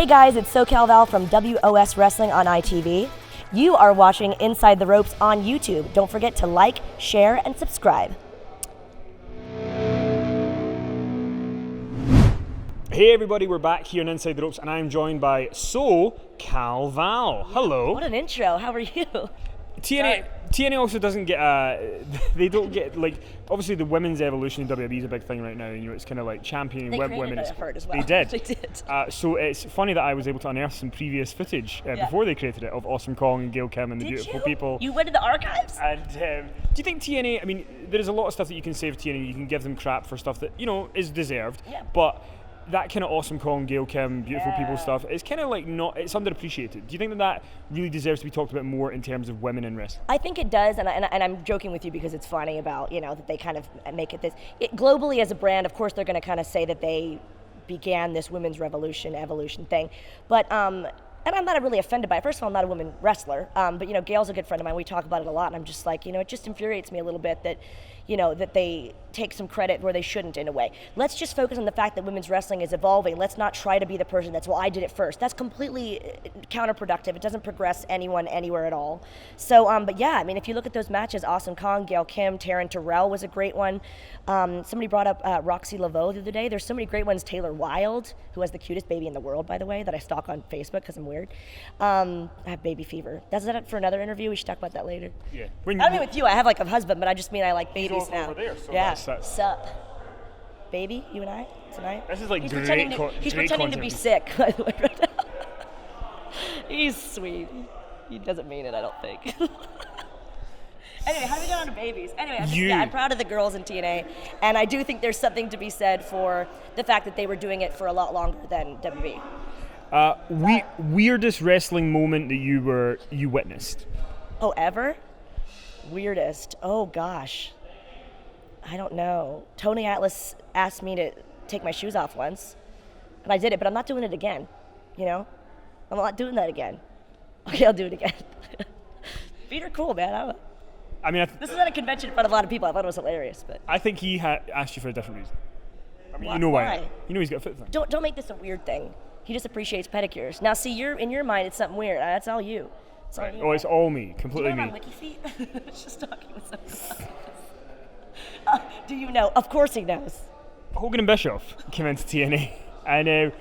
Hey guys, it's So Cal Val from WOS Wrestling on ITV. You are watching Inside the Ropes on YouTube. Don't forget to like, share, and subscribe. Hey everybody, we're back here on Inside the Ropes, and I'm joined by So Cal Val. Hello. What an intro. How are you? TNA also doesn't get they don't get, like, obviously the women's evolution in WWE is a big thing right now. You know, it's kind of like championing women. I've heard as well. They did. They did. So it's funny that I was able to unearth some previous footage before they created it of Awesome Kong and Gail Kim and the beautiful people. You went to the archives? And do you think TNA? I mean, there's a lot of stuff that you can say of TNA. You can give them crap for stuff that, you know, is deserved. Yeah. But that kind of Awesome Kong, Gail Kim, beautiful people stuff, it's kind of like it's underappreciated. Do you think that really deserves to be talked about more in terms of women in wrestling? I think it does, and I'm joking with you because it's funny about, you know, that they kind of make it this. Globally as a brand, of course, they're going to kind of say that they began this women's evolution thing. But, and I'm not really offended by it. First of all, I'm not a woman wrestler, but, you know, Gail's a good friend of mine. We talk about it a lot, and I'm just like, you know, it just infuriates me a little bit that, you know, that they take some credit where they shouldn't in a way. Let's just focus on the fact that women's wrestling is evolving. Let's not try to be the person that's, well, I did it first. That's completely counterproductive. It doesn't progress anyone anywhere at all. So, but yeah, I mean, if you look at those matches, Awesome Kong, Gail Kim, Taryn Terrell was a great one. Somebody brought up Roxy Laveau the other day. There's so many great ones. Taylor Wilde, who has the cutest baby in the world, by the way, that I stalk on Facebook because I'm weird. I have baby fever. That's that for another interview. We should talk about that later. Yeah. I don't mean with you. I have like a husband, but I just mean I like babies now. Over there, so yeah. that's Sup, baby? You and I tonight? This is like he's great pretending to be sick, by the way, right now. He's sweet. He doesn't mean it, I don't think. Anyway, how do we get on to babies? Anyway, I'm proud of the girls in TNA, and I do think there's something to be said for the fact that they were doing it for a lot longer than WWE. Weirdest wrestling moment that you witnessed? Oh, ever? Weirdest? Oh gosh. I don't know. Tony Atlas asked me to take my shoes off once, and I did it, but I'm not doing it again. You know? I'm not doing that again. Okay, I'll do it again. Feet are cool, man. This is at a convention in front of a lot of people. I thought it was hilarious, but I think he asked you for a different reason. I mean, why? You know why? You know he's got a foot thing. Don't make this a weird thing. He just appreciates pedicures. Now, see, in your mind, it's something weird. That's all you. It's all right. you. Oh, it's all me, completely do you know me. Wiki feet? Just talking with someone. Do you know? Of course he knows. Hogan and Bischoff came into TNA, and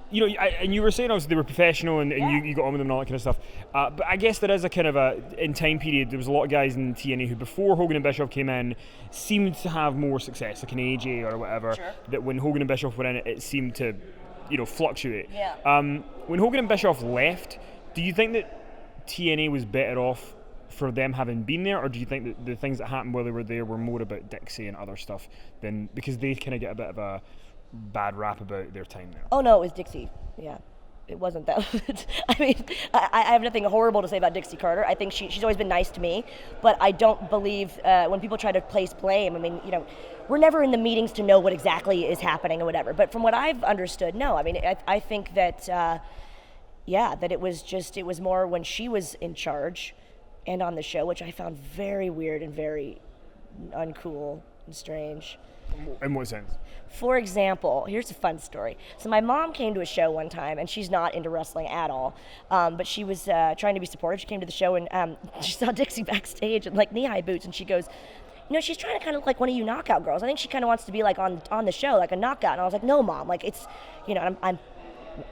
you know, and you were saying obviously they were professional, and you got on with them and all that kind of stuff. But I guess there is a kind of in time period, there was a lot of guys in TNA who before Hogan and Bischoff came in seemed to have more success, like an AJ or whatever. Sure. That when Hogan and Bischoff went in, it seemed to, you know, fluctuate. Yeah. When Hogan and Bischoff left, do you think that TNA was better off for them having been there, or do you think that the things that happened while they were there were more about Dixie and other stuff than because they kind of get a bit of a bad rap about their time there? Oh no, it was Dixie. Yeah, it wasn't that. I mean, I have nothing horrible to say about Dixie Carter. I think she's always been nice to me, but I don't believe when people try to place blame. I mean, you know, we're never in the meetings to know what exactly is happening or whatever. But from what I've understood, no. I mean, I think that that it was more when she was in charge and on the show, which I found very weird and very uncool and strange. In what sense? For example, here's a fun story. So my mom came to a show one time, and she's not into wrestling at all, but she was trying to be supportive. She came to the show, and she saw Dixie backstage in like knee-high boots, and she goes, you know, she's trying to kind of like one of you knockout girls. I think she kind of wants to be like on the show, like a knockout. And I was like, no, Mom, like it's, you know, I'm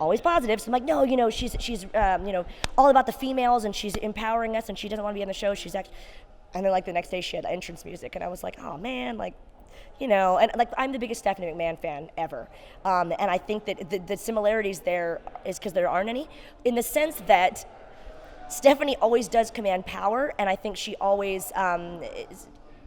always positive. So I'm like, no, you know, she's you know, all about the females, and she's empowering us, and she doesn't want to be on the show. And then like the next day she had entrance music, and I was like, oh man, like, you know, and like I'm the biggest Stephanie McMahon fan ever, and I think that the similarities there is because there aren't any, in the sense that Stephanie always does command power, and I think she always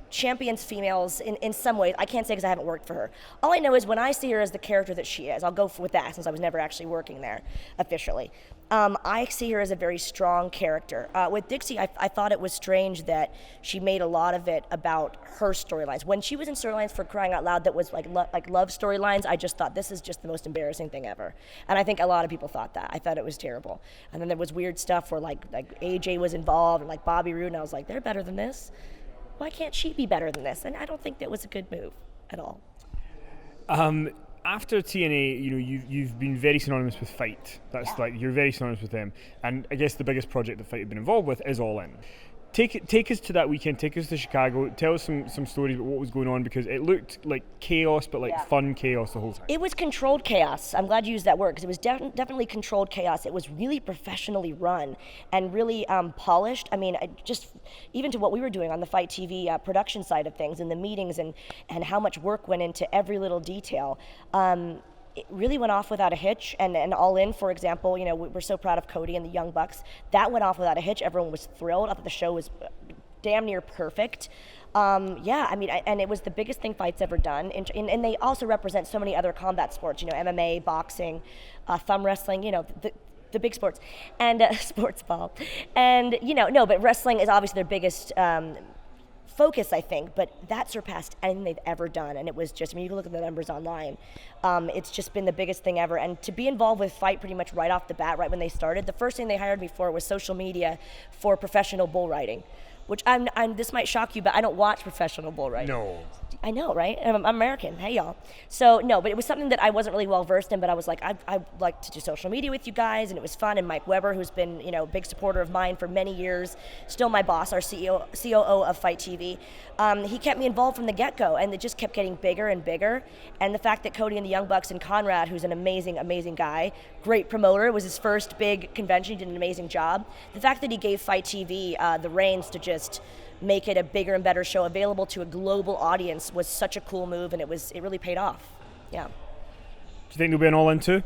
champions females in some ways. I can't say because I haven't worked for her. All I know is when I see her as the character that she is, I'll go with that since I was never actually working there officially. I see her as a very strong character. With Dixie, I thought it was strange that she made a lot of it about her storylines. When she was in storylines, for crying out loud, that was like love storylines, I just thought this is just the most embarrassing thing ever. And I think a lot of people thought that. I thought it was terrible. And then there was weird stuff where like AJ was involved and like Bobby Roode, and I was like, they're better than this. Why can't she be better than this? And I don't think that was a good move at all. after TNA, you've been very synonymous with Fight. That's like you're very synonymous with them. And I guess the biggest project that Fight have been involved with is All In. Take us to that weekend. Take us to Chicago. Tell us some stories about what was going on, because it looked like chaos, but like fun chaos the whole time. It was controlled chaos. I'm glad you used that word, because it was definitely controlled chaos. It was really professionally run and really polished. I mean, just even to what we were doing on the Fight TV production side of things, and the meetings, and how much work went into every little detail. It really went off without a hitch, and All In, for example, we're so proud of Cody and the Young Bucks. That went off without a hitch. Everyone was thrilled. I thought the show was damn near perfect. And it was the biggest thing Fight's ever done. And they also represent so many other combat sports, MMA, boxing, thumb wrestling, the big sports, and sports ball. And, but wrestling is obviously their biggest focus, I think, but that surpassed anything they've ever done. And it was just, you can look at the numbers online. It's just been the biggest thing ever. And to be involved with Fight pretty much right off the bat, right when they started, the first thing they hired me for was social media for professional bull riding, which this might shock you, but I don't watch professional bull riding. No. I know, right? I'm American. Hey, y'all. So, no, but it was something that I wasn't really well versed in, but I was like, I'd like to do social media with you guys, and it was fun. And Mike Weber, who's been, a big supporter of mine for many years, still my boss, our COO of Fight TV, he kept me involved from the get-go, and it just kept getting bigger and bigger. And the fact that Cody and the Young Bucks and Conrad, who's an amazing, amazing guy, great promoter, it was his first big convention, he did an amazing job. The fact that he gave Fight TV the reins to just make it a bigger and better show available to a global audience was such a cool move, and it really paid off. Yeah. Do you think they'll be an All In too?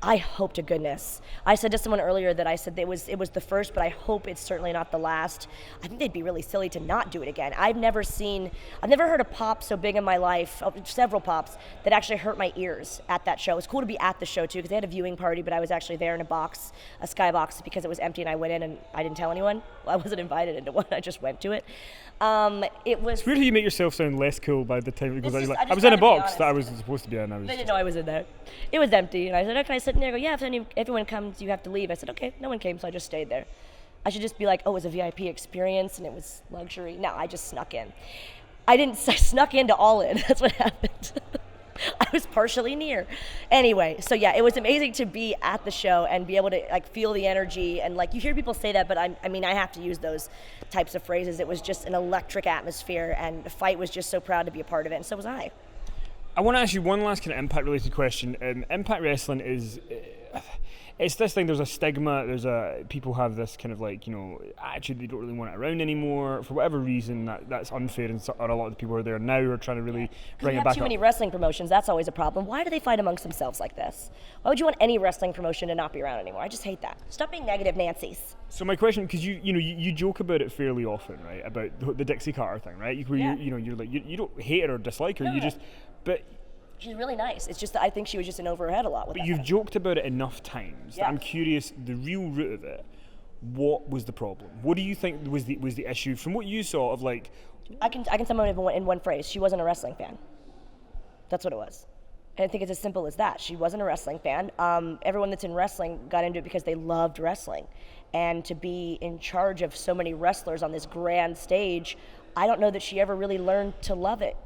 I hope to goodness. I said to someone earlier that I said it was the first, but I hope it's certainly not the last. I think they'd be really silly to not do it again. I've never heard a pop so big in my life, several pops, that actually hurt my ears at that show. It was cool to be at the show too, because they had a viewing party, but I was actually there in a skybox, because it was empty, and I went in and I didn't tell anyone. Well, I wasn't invited into one, I just went to it. It was... It's weird how you make yourself sound less cool by the time it goes out. I was in a box that I was supposed to be in. They didn't know I was in there. It was empty, and I said, "Oh, can I sit in there?" They go, "Yeah, if everyone comes, you have to leave." I said, "Okay." No one came, so I just stayed there. I should just be like, "Oh, it was a VIP experience, and it was luxury." No, I just snuck in. I snuck into All In. That's what happened. I was partially near. Anyway, so yeah, it was amazing to be at the show and be able to feel the energy, and you hear people say that, but I have to use those types of phrases. It was just an electric atmosphere, and the Fight was just so proud to be a part of it, and so was I. I want to ask you one last kind of Impact-related question. Impact Wrestling it's this thing. There's a stigma. People have this kind of attitude. They don't really want it around anymore for whatever reason. That's unfair, and a lot of the people who are there now are trying to really bring it back up. Too many wrestling promotions. That's always a problem. Why do they fight amongst themselves like this? Why would you want any wrestling promotion to not be around anymore? I just hate that. Stop being negative, Nancy's. So my question, because you joke about it fairly often, right? About the Dixie Carter thing, right? Where you're like you don't hate her or dislike her. No, but. She's really nice. It's just that I think she was just in over her head a lot with But you've joked about it enough times that I'm curious, the real root of it, what was the problem? What do you think was the issue from what you saw of I can sum it up in one phrase. She wasn't a wrestling fan. That's what it was. And I think it's as simple as that. She wasn't a wrestling fan. Everyone that's in wrestling got into it because they loved wrestling. And to be in charge of so many wrestlers on this grand stage, I don't know that she ever really learned to love it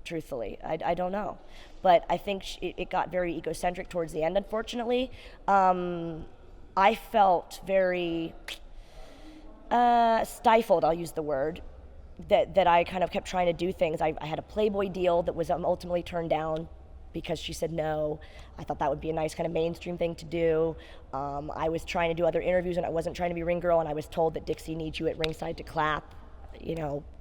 truthfully. I don't know. But I think it got very egocentric towards the end, unfortunately. I felt very stifled, I'll use the word, that I kind of kept trying to do things. I had a Playboy deal that was ultimately turned down because she said no. I thought that would be a nice kind of mainstream thing to do. I was trying to do other interviews, and I wasn't trying to be ring girl, and I was told that Dixie needs you at ringside to clap.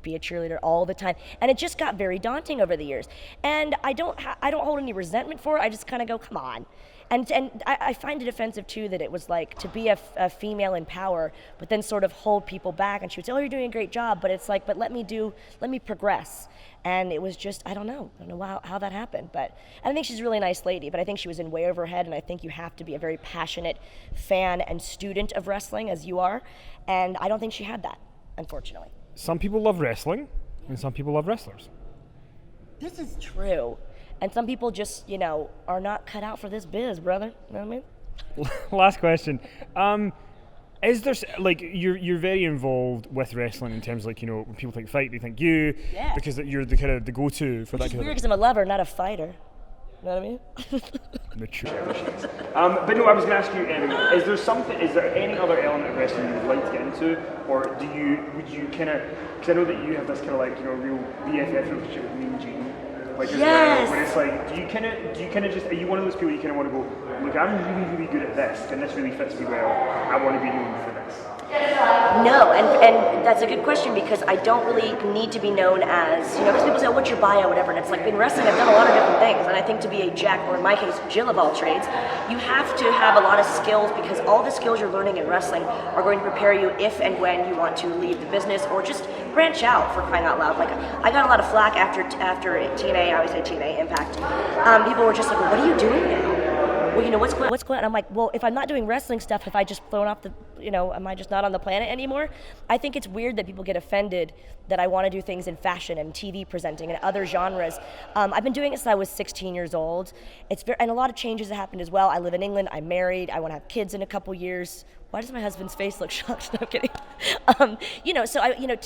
Be a cheerleader all the time. And it just got very daunting over the years. And I don't hold any resentment for it. I just kind of go, come on. And I find it offensive, too, that it was to be a female in power, but then sort of hold people back. And she would say, oh, you're doing a great job. But it's but let me progress. And it was just, I don't know how that happened. But I think she's a really nice lady, but I think she was in way over her head. And I think you have to be a very passionate fan and student of wrestling, as you are. And I don't think she had that, unfortunately. Some people love wrestling, and some people love wrestlers. This is true. And some people just, are not cut out for this biz, brother. You know what I mean? Last question. Is there, you're very involved with wrestling in terms of, when people think Fight, they think you, because you're the kind of the go-to for that kind of thing. It's weird because I'm a lover, not a fighter. You know what I mean? Mature. But no, I was going to ask you, is there any other element of wrestling you would like to get into, or would you kind of, because I know that you have this kind of like, real BFF relationship with Mean Gene, like as well, where it's like, do you kind of just, are you one of those people you kind of want to go, look, I'm really, really good at this, and this really fits me well, I want to be known for this? No, and that's a good question because I don't really need to be known as, because people say, oh, what's your bio, whatever, and it's like, in wrestling, I've done a lot of different things, and I think to be a jack, or in my case, Jill of all trades, you have to have a lot of skills because all the skills you're learning in wrestling are going to prepare you if and when you want to leave the business or just branch out, for crying out loud. Like, I got a lot of flack after TNA, I always say TNA, Impact. People were just like, well, what are you doing now? Well, what's going on? And I'm like, well, if I'm not doing wrestling stuff, have I just flown off the, am I just not on the planet anymore? I think it's weird that people get offended that I want to do things in fashion and TV presenting and other genres. I've been doing it since I was 16 years old. And a lot of changes have happened as well. I live in England, I'm married, I want to have kids in a couple years. Why does my husband's face look shocked? No, I'm kidding.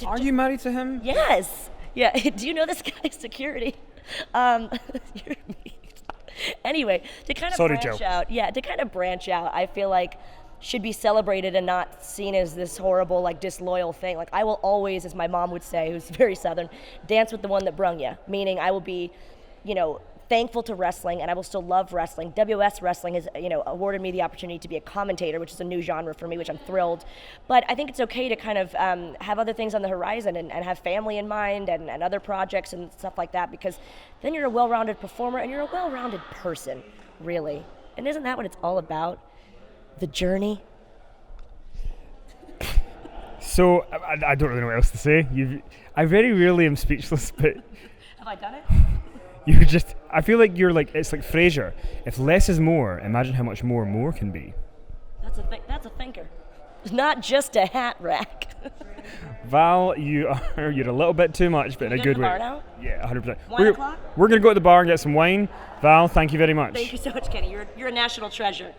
Are you married to him? Yes. Yeah. Do you know this guy's security? You're me. Anyway, to kind of branch out, I feel like should be celebrated and not seen as this horrible, like, disloyal thing. Like, I will always, as my mom would say, who's very Southern, dance with the one that brung you. Meaning, I will be, thankful to wrestling, and I will still love wrestling. WS Wrestling has, awarded me the opportunity to be a commentator, which is a new genre for me, which I'm thrilled. But I think it's okay to kind of have other things on the horizon and have family in mind and other projects and stuff like that, because then you're a well-rounded performer and you're a well-rounded person, really. And isn't that what it's all about? The journey? So, I don't really know what else to say. I very rarely am speechless, but... Have I done it? I feel like it's like Frasier. If less is more, imagine how much more can be. That's a thinker. It's not just a hat rack. Val, you're a little bit too much, but in a good way. Bar now? Yeah, 100%. Wine o'clock? We're going to go to the bar and get some wine. Val, thank you very much. Thank you so much, Kenny. You're a national treasure.